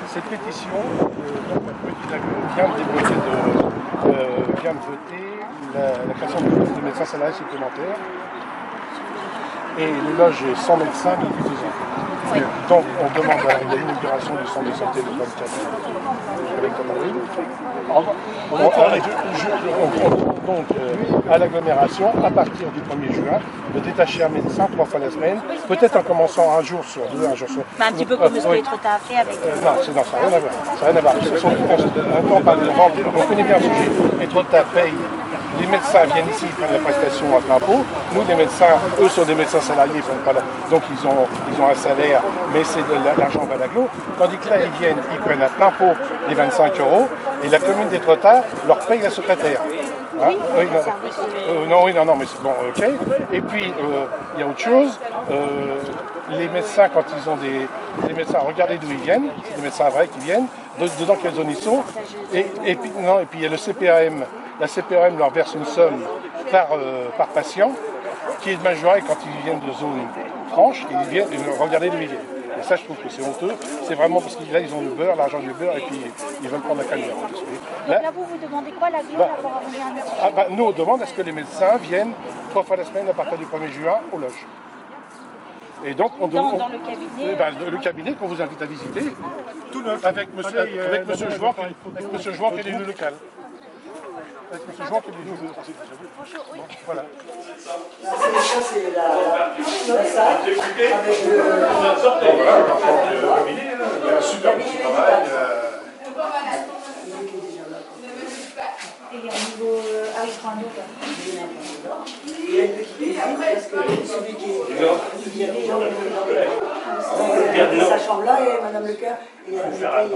Cette pétition, donc la petite aglo vient de voter la création de médecins salariés supplémentaires et les loges sans médecins depuis 2 ans. Oui. Donc on demande l'inauguration du centre de santé de Pointe-Cassel donc à l'agglomération, à partir du 1er juin, de détacher un médecin 3 fois la semaine, peut-être en commençant un jour sur 2, un jour sur... Mais un petit peu comme ce que Etretat a fait avec... non, ça n'a rien à voir. Ça n'a rien à voir. On connaît bien le sujet. Etretat paye. Les médecins viennent ici, ils prennent la prestation à plein pot. Nous, les médecins, eux sont des médecins salariés, ils prennent pas donc ils ont un salaire, mais c'est de l'argent va l'aglo. Tandis que là, ils viennent, ils prennent à plein pot les 25 € et la commune d'Etretat leur paye la secrétaire. Hein? Oui, non, mais c'est bon, ok. Et puis, il y a autre chose. Les médecins, quand ils ont des médecins, regardez d'où ils viennent, c'est des médecins vrais qui viennent, dedans quelle zone ils sont. Et puis il y a le CPAM. La CPAM leur verse une somme par patient qui est majorée quand ils viennent de zones franches et ils viennent regarder d'où ils viennent. Et ça, je trouve que c'est honteux. C'est vraiment parce que là, ils ont le beurre, l'argent du beurre, et puis ils veulent prendre la caméra. Donc là, vous demandez quoi, la ville, pour avoir un nous, on demande à ce que les médecins viennent 3 fois la semaine à partir du 1er juin aux loges. Et donc, on demande dans le cabinet, le cabinet qu'on vous invite à visiter, tout neuf, avec monsieur Jouan, qui est l'élu local. Avec monsieur Jouan, qui est l'élu local. Bonjour, oui. Voilà. Ça, c'est la salle avec le super travail. Et au niveau... Ah oui, je prends un autre. il y a une petite cuisine parce que celui qui dirige dans sa chambre-là, et Madame Lecoeur, et elle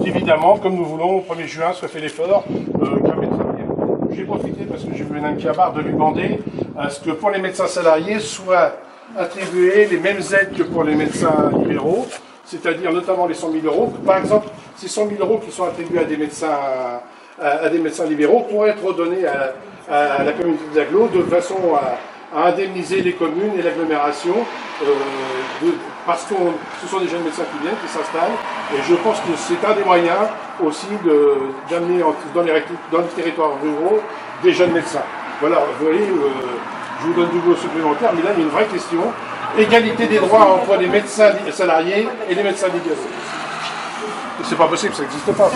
évidemment, comme nous voulons, au 1er juin, soit fait l'effort qu'un médecin vienne. J'ai profité, parce que j'ai vu Mme Kiabar, de lui demander à ce que pour les médecins salariés soient attribuées les mêmes aides que pour les médecins libéraux, c'est-à-dire notamment les 100 000 €. Par exemple, ces 100 000 € qui sont attribués à des médecins libéraux pourraient être redonnés à la communauté d'Aglo de façon à indemniser les communes et l'agglomération parce que ce sont des jeunes médecins qui viennent, qui s'installent, et je pense que c'est un des moyens aussi d'amener dans les territoires ruraux des jeunes médecins. Voilà, vous voyez, je vous donne du boulot supplémentaire, mais là il y a une vraie question. Égalité des droits entre les médecins salariés et les médecins libéraux. C'est pas possible, ça n'existe pas. Ça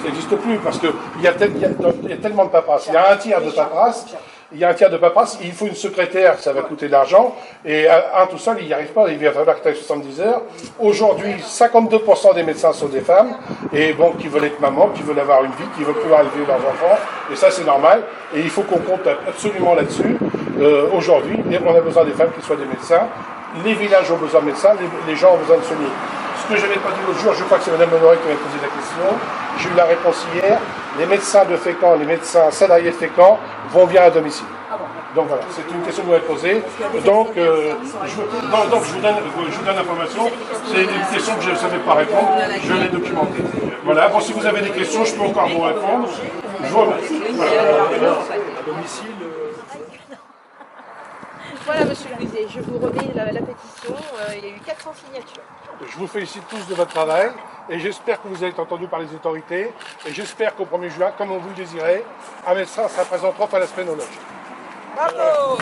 n'existe plus parce qu'il y a tellement de paperasse. Il y a un tiers de paperasse. Il faut une secrétaire, ça va coûter de l'argent. Et un tout seul, il n'y arrive pas. Il va falloir que 70 heures. Aujourd'hui, 52% des médecins sont des femmes. Et bon, qui veulent être maman, qui veulent avoir une vie, qui veulent pouvoir élever leurs enfants. Et ça, c'est normal. Et il faut qu'on compte absolument là-dessus. Aujourd'hui, on a besoin des femmes qui soient des médecins. Les villages ont besoin de médecins. Les gens ont besoin de soignés. Ce que je n'avais pas dit l'autre jour, je crois que c'est Mme Honoré qui m'a posé la question, j'ai eu la réponse hier, les médecins de Fécamp, les médecins salariés de Fécamp vont bien à domicile. Donc voilà, c'est une question que vous m'avez posée. Donc, je vous donne l'information, c'est une question que je ne savais pas répondre, je l'ai documentée. Voilà, bon, si vous avez des questions, je peux encore vous répondre. Je vous remercie. À domicile. Voilà, monsieur le musée, je vous remets la pétition. Il y a eu 400 signatures. Je vous félicite tous de votre travail et j'espère que vous allez être entendu par les autorités et j'espère qu'au 1er juin, comme vous le désirez, un médecin sera présent 3 fois la semaine au loge. Bravo!